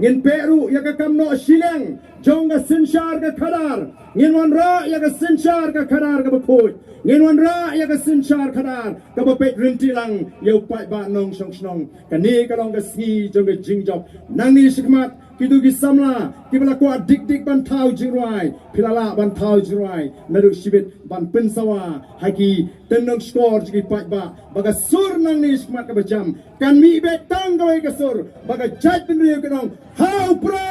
ngin Peru ya ka kamno Shileng jong ka sinchar ka khadar ngin wan ra ya ka sinchar ka khadar ka bakoi ngin wan ra ya ka sinchar khadar ka bapet rinti lang yau pai ba nong song snong ka ni ka long ka si jong ka jingjop nang ni sikmat kitu ki samla ki bala ko dik ban thau jingrai philala ban thau jingrai naru sibit ban pensawa haki tenong skor ji pai ba baga sur nang ni sikmat ka bajam kan mi betang ka ka sur baga jat bin riu ka nong hau pra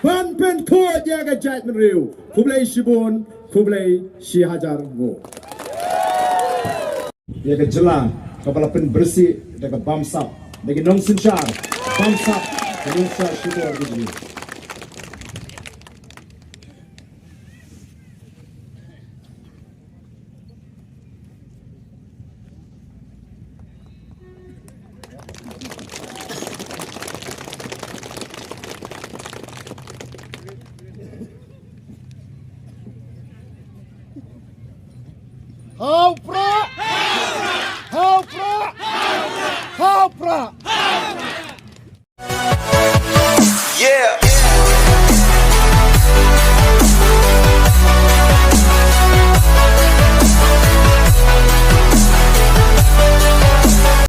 ban pen ko ja ka jat bin riu kublai shibun kublai shi hajar ngo ya ka jela kepala pen bersih dengan bamsap bagi nong sencar bamsap nong sa syukur begini Prah! Prah!